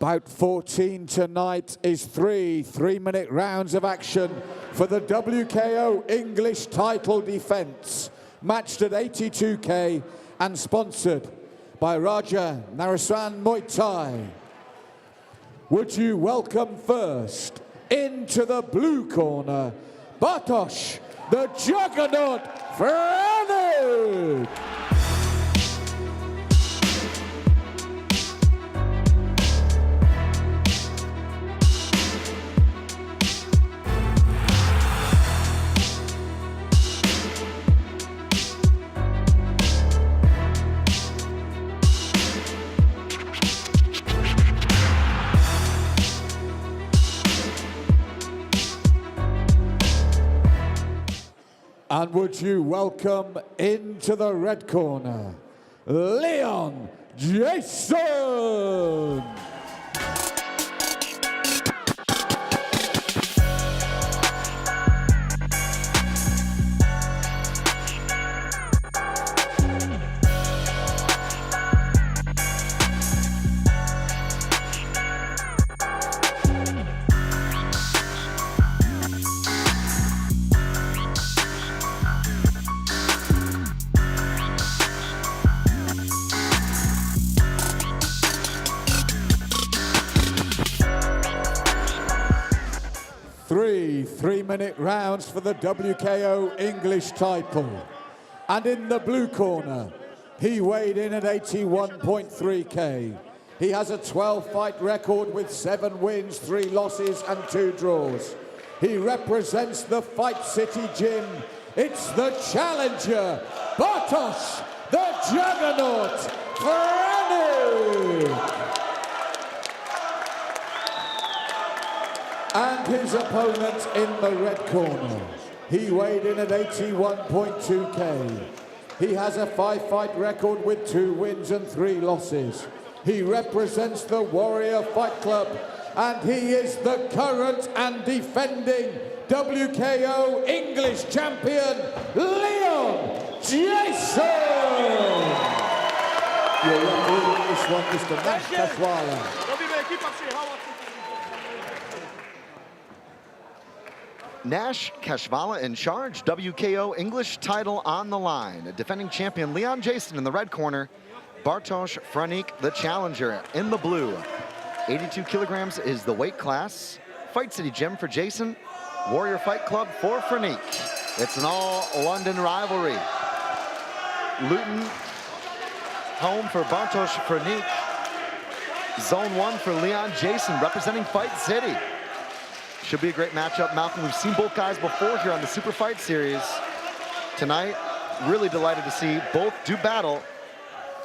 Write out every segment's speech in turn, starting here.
Bout 14 tonight is three 3-minute rounds of action for the WKO English Title Defence, matched at 82k and sponsored by Raja Narasan Muay Thai. Would you welcome first, into the blue corner, Bartosz, the Juggernaut Franik. And would you welcome into the red corner, Leon Jason. 3-minute rounds for the WKO English title. And in the blue corner, he weighed in at 81.3k. He has a 12-fight record with 7 wins, 3 losses and 2 draws. He represents the Fight City Gym. It's the challenger, Bartosz, the Juggernaut Franik. And his opponent in the red corner, he weighed in at 81.2k. He has a 5-fight record with 2 wins and 3 losses. He represents the Warrior Fight Club, and he is the current and defending WKO English champion, Leon Jason. You're refereeing this one, Mr. Nash Kashwala. Nash Kashwala in charge, WKO English title on the line. Defending champion Leon Jason in the red corner, Bartosz Franik, the challenger, in the blue. 82 kilograms is the weight class. Fight City Gym for Jason, Warrior Fight Club for Franik. It's an all-London rivalry. Luton, home for Bartosz Franik. Zone 1 for Leon Jason, representing Fight City. Should be a great matchup. Malcolm, we've seen both guys before here on the Super Fight Series. Tonight, really delighted to see both do battle.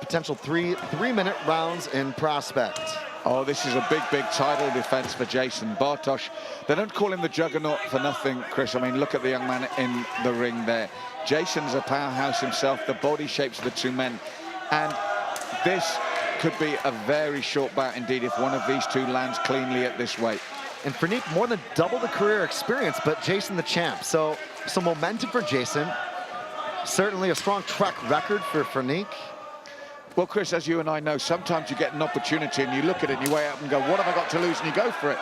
Potential 3-minute rounds in prospect. Oh, this is a big title defense for Jason. Bartosz, they don't call him the Juggernaut for nothing, Chris. I mean, look at the young man in the ring there. Jason's a powerhouse himself, the body shapes of the two men. And this could be a very short bout indeed if one of these two lands cleanly at this weight. And Franik more than double the career experience, but Jason the champ. So some momentum for Jason. Certainly a strong track record for Franik. Well, Chris, as you and I know, sometimes you get an opportunity and you look at it and you weigh up and go, what have I got to lose? And you go for it.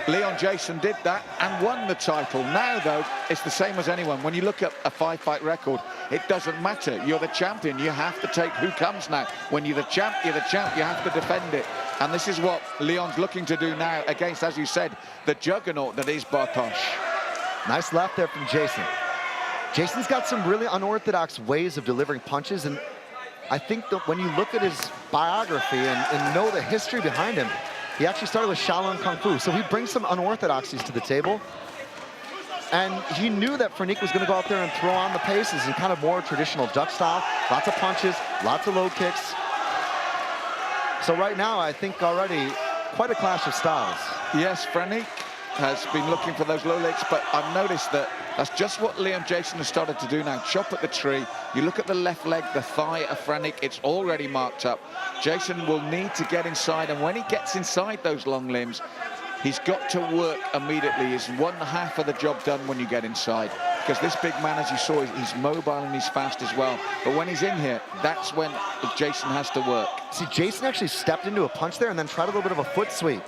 Leon Jason did that and won the title. Now, though, it's the same as anyone. When you look at a 5-fight record, it doesn't matter. You're the champion. You have to take who comes now. When you're the champ, you have to defend it. And this is what Leon's looking to do now against, as you said, the juggernaut that is Bartosz. Nice left there from Jason. Jason's got some really unorthodox ways of delivering punches, and I think that when you look at his biography and know the history behind him, he actually started with Shaolin Kung Fu, so he brings some unorthodoxies to the table. And he knew that Franik was going to go out there and throw on the paces in kind of more traditional Dutch style. Lots of punches, lots of low kicks. So right now, I think already quite a clash of styles. Yes, Franik has been looking for those low legs, but I've noticed that that's just what Leon Jason has started to do now. Chop at the tree. You look at the left leg, the thigh of Franik, it's already marked up. Jason will need to get inside, and when he gets inside those long limbs, he's got to work immediately. Is 1/2 of the job done when you get inside. because this big man, as you saw, he's mobile and he's fast as well. But when he's in here, that's when Jason has to work. See, Jason actually stepped into a punch there and then tried a little bit of a foot sweep.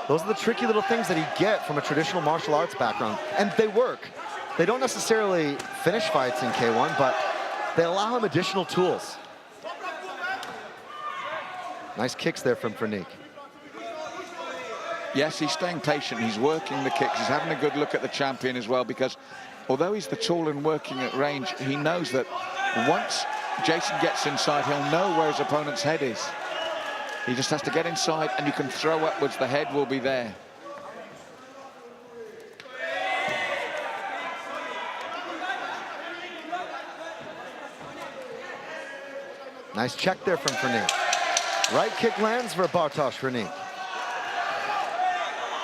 Those are the tricky little things that you get from a traditional martial arts background, and they work. They don't necessarily finish fights in K1, but they allow him additional tools. Nice kicks there from Franik. Yes, he's staying patient. He's working the kicks. He's having a good look at the champion as well, because although he's the tall and working at range, he knows that once Jason gets inside, he'll know where his opponent's head is. He just has to get inside, and you can throw upwards. The head will be there. Nice check there from Franik. Right kick lands for Bartosz Franik.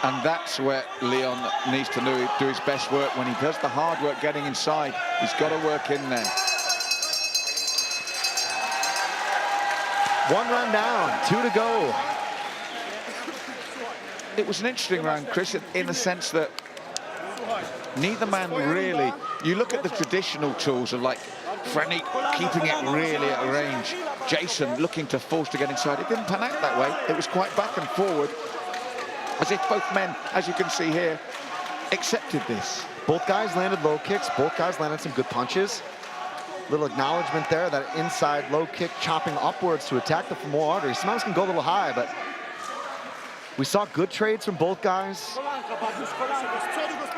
And that's where Leon needs to do his best work. When he does the hard work getting inside, he's got to work in there. One round down, 2 to go. It was an interesting round, Chris, in the sense that neither man really, you look at the traditional tools of like Franik keeping it really at range, Jason looking to force to get inside. It didn't pan out that way. It was quite back and forward, as if both men, as you can see here, accepted this. Both guys landed low kicks. Both guys landed some good punches. Little acknowledgement there, that inside low kick chopping upwards to attack the femoral artery. Sometimes can go a little high, but we saw good trades from both guys.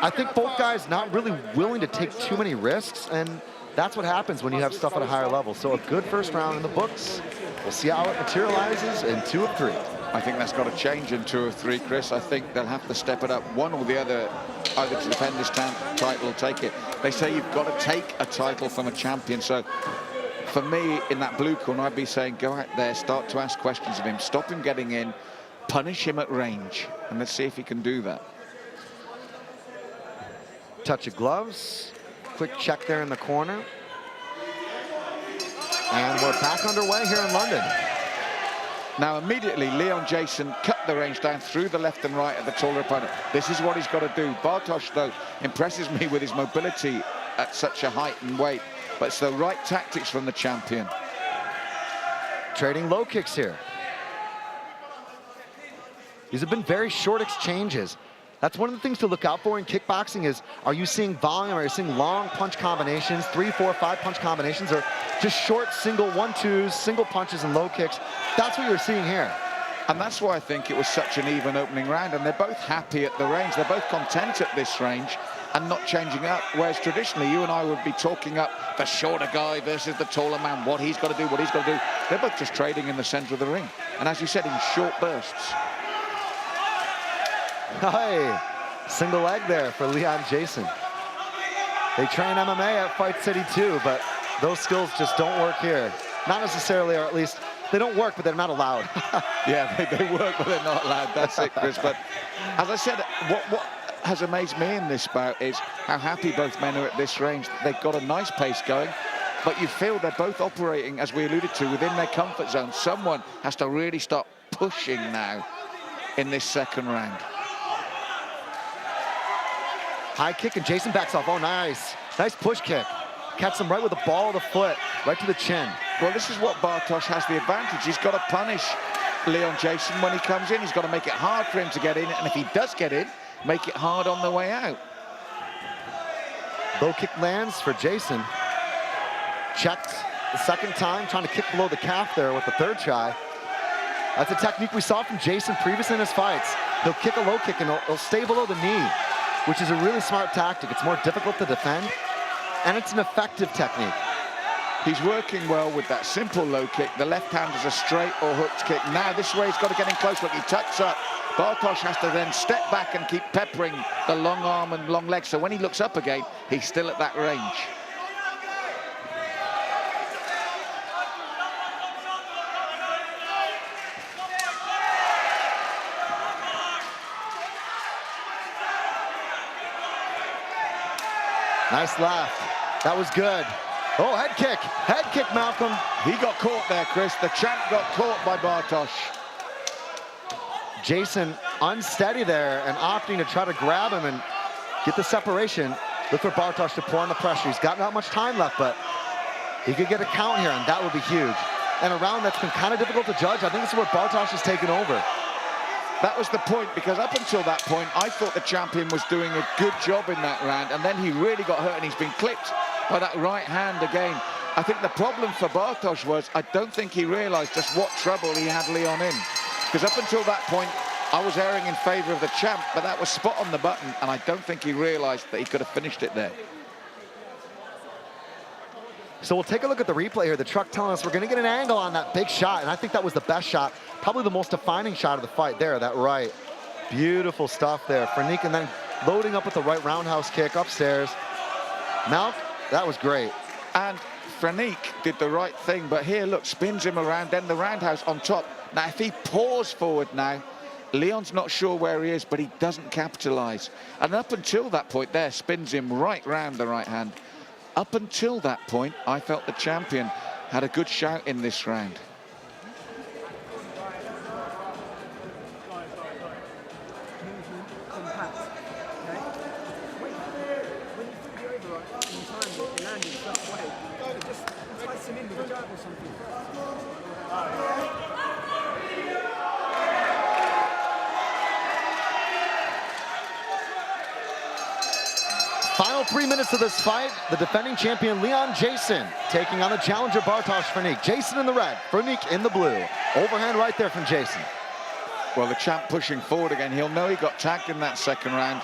I think both guys not really willing to take too many risks, and that's what happens when you have stuff at a higher level. So a good first round in the books. We'll see how it materializes in 2 of 3. I think that's got to change in 2 or 3, Chris. I think they'll have to step it up, one or the other, either to defend this title or take it. They say you've got to take a title from a champion. So for me, in that blue corner, I'd be saying, go out there, start to ask questions of him, stop him getting in, punish him at range, and let's see if he can do that. Touch of gloves. Quick check there in the corner. And we're back underway here in London. Now, immediately, Leon Jason cut the range down through the left and right of the taller opponent. This is what he's got to do. Bartosz, though, impresses me with his mobility at such a height and weight, but it's the right tactics from the champion. Trading low kicks here. These have been very short exchanges. That's one of the things to look out for in kickboxing is, are you seeing volume? Are you seeing long punch combinations, 3, 4, 5 punch combinations, or just short single 1-2s, single punches and low kicks? That's what you're seeing here. And that's why I think it was such an even opening round, and they're both happy at the range. They're both content at this range and not changing up, whereas traditionally you and I would be talking up the shorter guy versus the taller man, what he's got to do, what he's got to do. They're both just trading in the center of the ring, and as you said, in short bursts. Hey, single leg there for Leon Jason. They train MMA at Fight City too, but those skills just don't work here. Not necessarily, or at least they don't work, but they're not allowed. Yeah, they work, but they're not allowed. That's it, Chris. But as I said, what has amazed me in this bout is how happy both men are at this range. They've got a nice pace going, but you feel they're both operating, as we alluded to, within their comfort zone. Someone has to really start pushing now in this second round. High kick, and Jason backs off. Oh, nice. Nice push kick. Catch him right with the ball of the foot, right to the chin. Well, this is what Bartosz has the advantage. He's got to punish Leon Jason when he comes in. He's got to make it hard for him to get in, and if he does get in, make it hard on the way out. Low kick lands for Jason. Checked the second time, trying to kick below the calf there with the third try. That's a technique we saw from Jason previously in his fights. He'll kick a low kick and he'll stay below the knee, which is a really smart tactic. It's more difficult to defend, and it's an effective technique. He's working well with that simple low kick. The left hand is a straight or hooked kick. Now this way he's got to get in close, but he tucks up. Bartosz has to then step back and keep peppering the long arm and long leg. So when he looks up again, he's still at that range. Nice left. That was good. Oh, head kick. Head kick, Malcolm. He got caught there, Chris. The champ got caught by Bartosz. Jason unsteady there and opting to try to grab him and get the separation. Look for Bartosz to pour on the pressure. He's got not much time left, but he could get a count here, and that would be huge. And a round that's been kind of difficult to judge. I think this is where Bartosz has taken over. That was the point, because up until that point, I thought the champion was doing a good job in that round, and then he really got hurt, and he's been clipped by that right hand again. I think the problem for Bartosz was, I don't think he realized just what trouble he had Leon in. Because up until that point, I was erring in favor of the champ, but that was spot on the button, and I don't think he realized that he could have finished it there. So we'll take a look at the replay here. The truck telling us we're going to get an angle on that big shot, and I think that was the best shot, probably the most defining shot of the fight there, that right. Beautiful stuff there. Franik, and then loading up with the right roundhouse kick upstairs. Malk, that was great. And Franik did the right thing, but here, look, spins him around, then the roundhouse on top. Now, if he pours forward now, Leon's not sure where he is, but he doesn't capitalize. And up until that point there, spins him right round the right hand. Up until that point, I felt the champion had a good shout in this round. Final 3 minutes of this fight, the defending champion Leon Jason taking on the challenger Bartosz Franik. Jason in the red, Franik in the blue. Overhand right there from Jason. Well, the champ pushing forward again. He'll know he got tagged in that second round,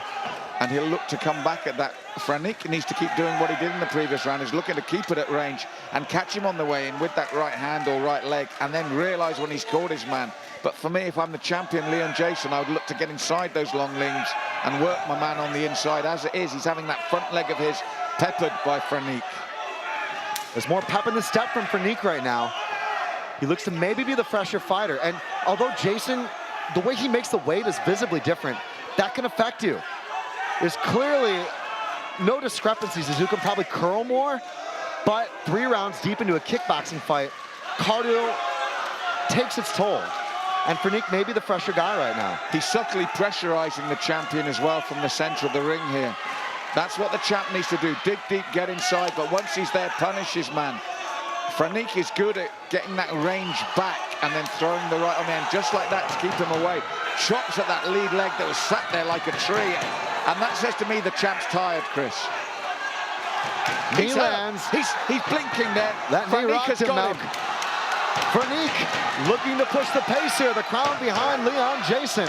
and he'll look to come back at that. Franik needs to keep doing what he did in the previous round. He's looking to keep it at range and catch him on the way in with that right hand or right leg, and then realize when he's caught his man. But for me, if I'm the champion, Leon Jason, I would look to get inside those long leans and work my man on the inside. As it is, he's having that front leg of his peppered by Franik. There's more pep in the step from Franik right now. He looks to maybe be the fresher fighter. And although Jason, the way he makes the weight is visibly different, that can affect you. There's clearly no discrepancies as you can probably curl more, but 3 rounds deep into a kickboxing fight, cardio takes its toll. And Franik may be the fresher guy right now. He's subtly pressurizing the champion as well from the center of the ring here. That's what the champ needs to do. Dig deep, get inside, but once he's there, punish his man. Franik is good at getting that range back and then throwing the right on the end, just like that, to keep him away. Chops at that lead leg that was sat there like a tree. And that says to me the champ's tired, Chris. He lands. He's blinking there. That knee rocked him now. Franik looking to push the pace here. The crowd behind Leon Jason.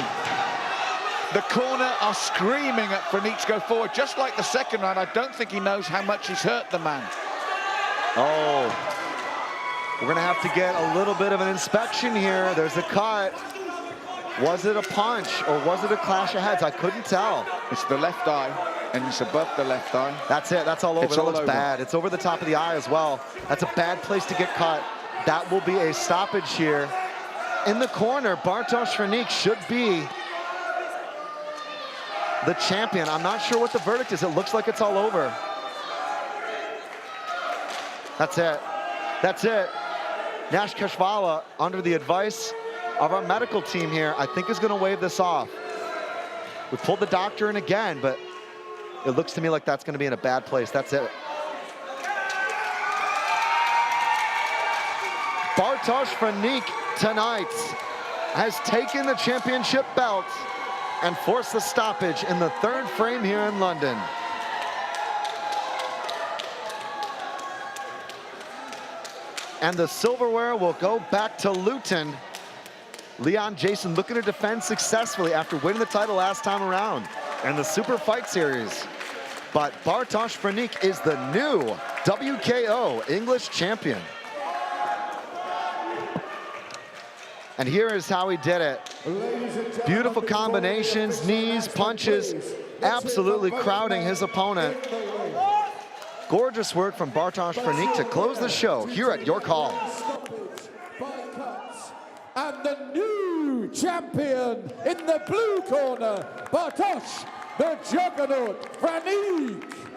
The corner are screaming at Franik to go forward. Just like the second round, I don't think he knows how much he's hurt the man. Oh, we're gonna have to get a little bit of an inspection here. There's a cut. Was it a punch or was it a clash of heads? I couldn't tell. It's the left eye, and it's above the left eye. That's it, that's all over. It looks bad. It's over the top of the eye as well. That's a bad place to get cut. That will be a stoppage here. In the corner, Bartosz Franik should be the champion. I'm not sure what the verdict is. It looks like it's all over. That's it. That's it. Nash Kashvala, under the advice of our medical team here, I think is going to wave this off. We pulled the doctor in again, but it looks to me like that's going to be in a bad place. That's it. Bartosz Franik tonight has taken the championship belt and forced the stoppage in the 3rd frame here in London. And the silverware will go back to Luton. Leon Jason looking to defend successfully after winning the title last time around in the Super Fight Series. But Bartosz Franik is the new WKO English champion. And here is how he did it. Beautiful combinations, knees, punches, absolutely crowding his opponent. Gorgeous work from Bartosz Franik to close the show here at York Hall. And the new champion in the blue corner, Bartosz the Juggernaut Franik.